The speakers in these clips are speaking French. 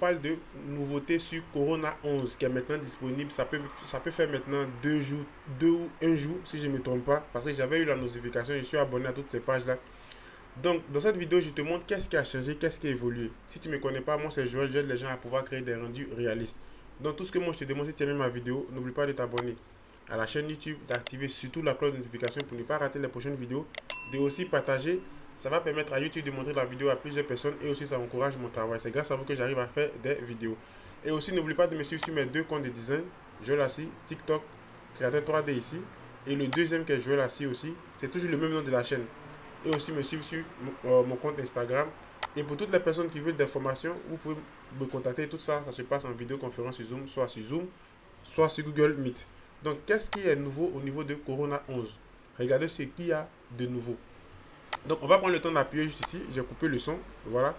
parle de nouveauté sur Corona 11 qui est maintenant disponible. Ça peut faire maintenant 2 jours, 2 ou 1 jour si je ne me trompe pas, parce que j'avais eu la notification, je suis abonné à toutes ces pages-là. Donc, dans cette vidéo, je te montre qu'est-ce qui a changé, qu'est-ce qui a évolué. Si tu ne me connais pas, moi c'est Joël, j'aide les gens à pouvoir créer des rendus réalistes. Donc, tout ce que moi je te demande, si tu aimes ma vidéo, n'oublie pas de t'abonner à la chaîne YouTube, d'activer surtout la cloche de notification pour ne pas rater les prochaines vidéos, de aussi partager. Ça va permettre à YouTube de montrer la vidéo à plusieurs personnes et aussi ça encourage mon travail. C'est grâce à vous que j'arrive à faire des vidéos. Et aussi, n'oublie pas de me suivre sur mes 2 comptes de design, Joël Assi, TikTok, créateur 3D ici. Et le deuxième qui est Joël Assi aussi, c'est toujours le même nom de la chaîne. Et aussi me suivre sur mon compte Instagram. Et pour toutes les personnes qui veulent des formations, vous pouvez me contacter. Tout ça, ça se passe en vidéoconférence sur Zoom, soit sur Google Meet. Donc, qu'est-ce qui est nouveau au niveau de Corona 11? Regardez ce qu'il y a de nouveau. Donc, on va prendre le temps d'appuyer juste ici. J'ai coupé le son. Voilà.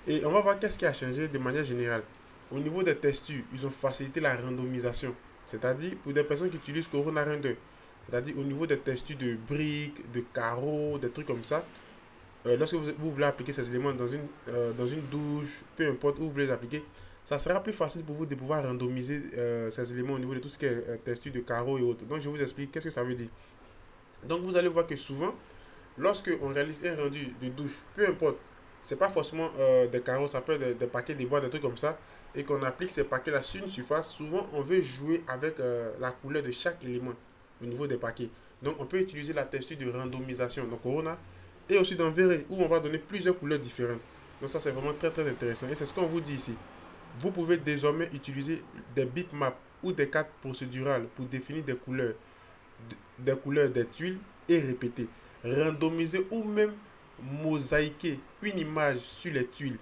Et on va voir qu'est-ce qui a changé de manière générale. Au niveau des textures, ils ont facilité la randomisation. C'est-à-dire, pour des personnes qui utilisent Corona Render, c'est-à-dire au niveau des textures de briques, de carreaux, des trucs comme ça, lorsque vous voulez appliquer ces éléments dans une douche, peu importe où vous voulez les appliquer, ça sera plus facile pour vous de pouvoir randomiser ces éléments au niveau de tout ce qui est texture de carreaux et autres. Donc, je vous explique qu'est-ce que ça veut dire. Donc, vous allez voir que souvent, lorsque on réalise un rendu de douche, peu importe, c'est pas forcément des carreaux, ça peut être des paquets de bois, des trucs comme ça, et qu'on applique ces paquets-là sur une surface, souvent on veut jouer avec la couleur de chaque élément au niveau des paquets. Donc on peut utiliser la texture de randomisation, donc Corona, et aussi dans V-Ray, où on va donner plusieurs couleurs différentes. Donc ça c'est vraiment très très intéressant, et c'est ce qu'on vous dit ici. Vous pouvez désormais utiliser des bitmaps ou des cartes procédurales pour définir des tuiles et répéter, randomiser ou même mosaïquer une image sur les tuiles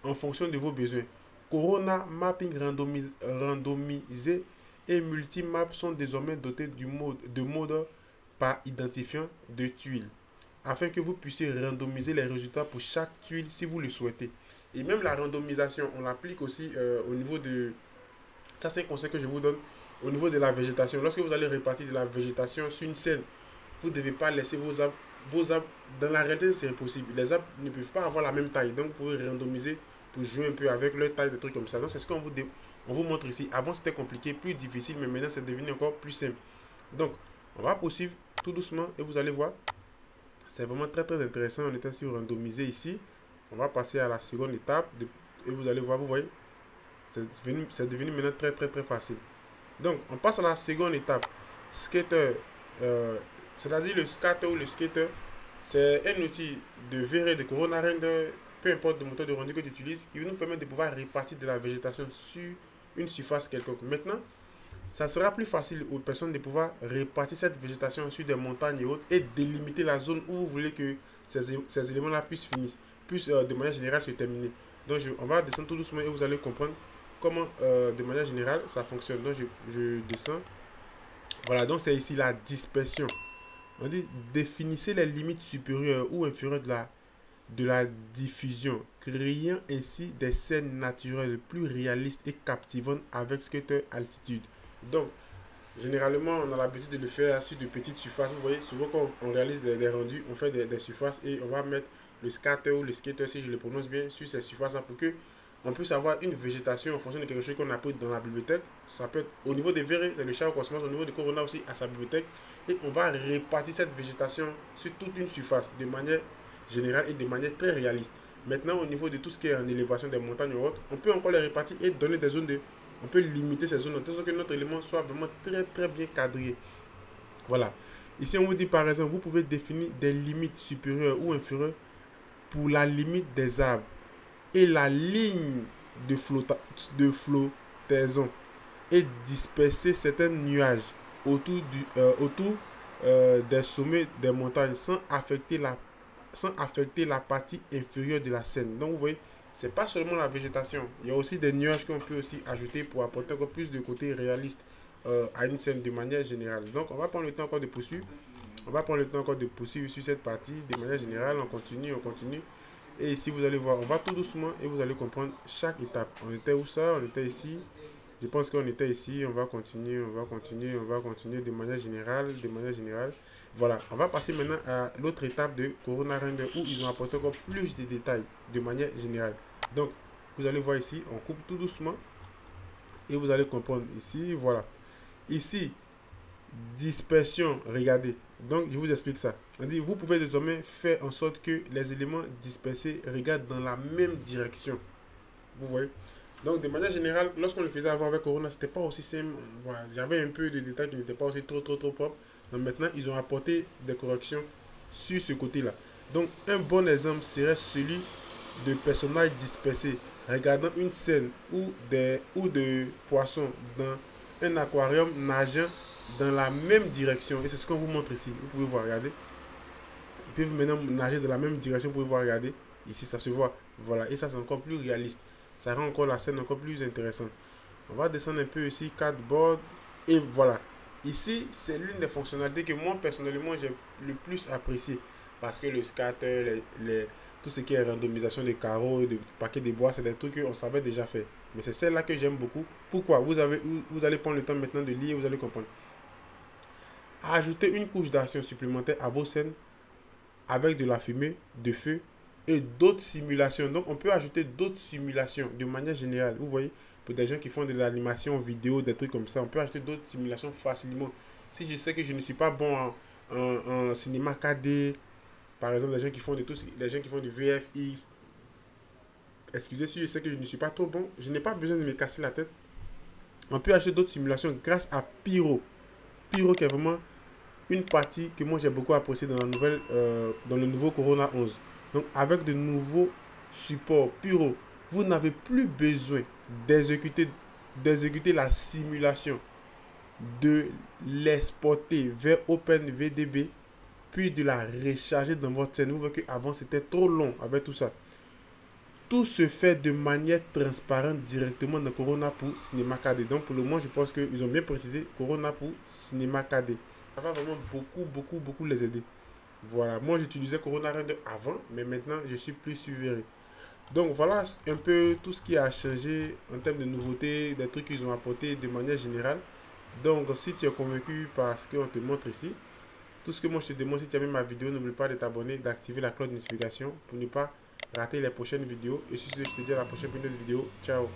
en fonction de vos besoins. Corona Mapping randomisé et Multimap sont désormais dotés de mode par identifiant de tuiles afin que vous puissiez randomiser les résultats pour chaque tuile si vous le souhaitez. Et même la randomisation, on l'applique aussi au niveau de... Ça, c'est un conseil que je vous donne au niveau de la végétation. Lorsque vous allez répartir de la végétation sur une scène, vous ne devez pas laisser vos arbres. Dans la réalité, c'est impossible. Les arbres ne peuvent pas avoir la même taille. Donc, vous pouvez randomiser pour jouer un peu avec leur taille, des trucs comme ça. Donc, c'est ce on vous montre ici. Avant, c'était compliqué, plus difficile, mais maintenant, c'est devenu encore plus simple. Donc, on va poursuivre tout doucement et vous allez voir. C'est vraiment très, très intéressant. On était sur randomiser ici. On va passer à la seconde étape et vous allez voir, vous voyez, c'est devenu maintenant très, très, très facile. Donc, on passe à la seconde étape. Skater, c'est-à-dire le scatter ou le skater, c'est un outil de V-Ray, de Corona Render, peu importe le moteur de rendu que tu utilises, qui va nous permettre de pouvoir répartir de la végétation sur une surface quelconque. Maintenant, ça sera plus facile aux personnes de pouvoir répartir cette végétation sur des montagnes et autres et délimiter la zone où vous voulez que ces éléments-là puissent de manière générale se terminer. Donc, on va descendre tout doucement et vous allez comprendre comment de manière générale ça fonctionne. Donc, je descends. Voilà, donc c'est ici la dispersion. On dit définissez les limites supérieures ou inférieures de la diffusion, créant ainsi des scènes naturelles plus réalistes et captivantes avec scatter altitude. Donc, généralement, on a l'habitude de le faire sur de petites surfaces. Vous voyez, souvent quand on réalise des rendus, on fait des surfaces et on va mettre le scatter ou le skater, si je le prononce bien, sur ces surfaces-là pour que on puisse avoir une végétation en fonction de quelque chose qu'on a pris dans la bibliothèque. Ça peut être au niveau des verres, c'est le chat au cosmos, au niveau de Corona aussi à sa bibliothèque. Et on va répartir cette végétation sur toute une surface de manière générale et de manière très réaliste. Maintenant, au niveau de tout ce qui est en élévation des montagnes ou autres, on peut encore les répartir et donner des zones de... On peut limiter ces zones de sorte que notre élément soit vraiment très très bien cadré. Voilà. Ici, on vous dit par exemple, vous pouvez définir des limites supérieures ou inférieures pour la limite des arbres et la ligne de flottaison et disperser certains nuages autour des sommets des montagnes sans affecter la partie inférieure de la scène. Donc vous voyez, c'est pas seulement la végétation, il y a aussi des nuages qu'on peut aussi ajouter pour apporter encore plus de côté réaliste à une scène de manière générale. Donc on va prendre le temps encore de poursuivre. On va prendre le temps encore de poursuivre sur cette partie de manière générale. On continue, on continue. Et ici, vous allez voir, on va tout doucement et vous allez comprendre chaque étape. On était où ça? On était ici. Je pense qu'on était ici. On va continuer, on va continuer, on va continuer de manière générale, de manière générale. Voilà, on va passer maintenant à l'autre étape de Corona Render où ils ont apporté encore plus de détails de manière générale. Donc, Vous allez voir ici, on coupe tout doucement. Et vous allez comprendre ici, voilà. Ici, dispersion, regardez. Donc, je vous explique ça. On dit, vous pouvez désormais faire en sorte que les éléments dispersés regardent dans la même direction. Vous voyez? Donc, de manière générale, lorsqu'on le faisait avant avec Corona, c'était pas aussi simple. Voilà, j'avais un peu de détails qui n'étaient pas aussi trop propres. Donc, maintenant, ils ont apporté des corrections sur ce côté-là. Donc, un bon exemple serait celui de personnages dispersés regardant une scène ou de poissons dans un aquarium nageant dans la même direction. Et c'est ce qu'on vous montre ici. Vous pouvez voir, regardez. Ils peuvent maintenant nager dans la même direction. Vous pouvez voir, regardez. Ici, ça se voit. Voilà. Et ça, c'est encore plus réaliste. Ça rend encore la scène encore plus intéressante. On va descendre un peu ici, cardboard. Et voilà. Ici, c'est l'une des fonctionnalités que moi, personnellement, j'ai le plus apprécié. Parce que le scatter, tout ce qui est randomisation des carreaux, de paquets de bois, c'est des trucs qu'on savait déjà faire. Mais c'est celle-là que j'aime beaucoup. Pourquoi? Vous allez prendre le temps maintenant de lire, vous allez comprendre. Ajouter une couche d'action supplémentaire à vos scènes avec de la fumée, de feu et d'autres simulations. Donc, on peut ajouter d'autres simulations de manière générale. Vous voyez, pour des gens qui font de l'animation vidéo, des trucs comme ça, on peut ajouter d'autres simulations facilement. Si je sais que je ne suis pas bon en cinéma 4D, par exemple, des gens qui font du VFX, excusez si je sais que je ne suis pas trop bon, je n'ai pas besoin de me casser la tête. On peut ajouter d'autres simulations grâce à Pyro. Pyro qui est vraiment une partie que moi j'ai beaucoup appréciée dans le nouveau Corona 11. Donc avec de nouveaux supports Pyro, vous n'avez plus besoin d'exécuter la simulation, de l'exporter vers OpenVDB, puis de la recharger dans votre scène. Vous voyez qu'avant c'était trop long avec tout ça. Tout se fait de manière transparente directement dans Corona pour Cinéma 4D. Donc pour le moment, je pense qu'ils ont bien précisé Corona pour Cinéma 4D. Ça va vraiment beaucoup les aider. Voilà, moi j'utilisais Corona Render avant, mais maintenant je suis plus suivi. Donc voilà un peu tout ce qui a changé en termes de nouveautés, des trucs qu'ils ont apportés de manière générale. Donc si tu es convaincu par ce qu'on te montre ici, tout ce que moi je te demande, si tu as aimé ma vidéo, n'oublie pas de t'abonner, d'activer la cloche de notification pour ne pas rater les prochaines vidéos. Et sur ce, je te dis à la prochaine vidéo. Ciao.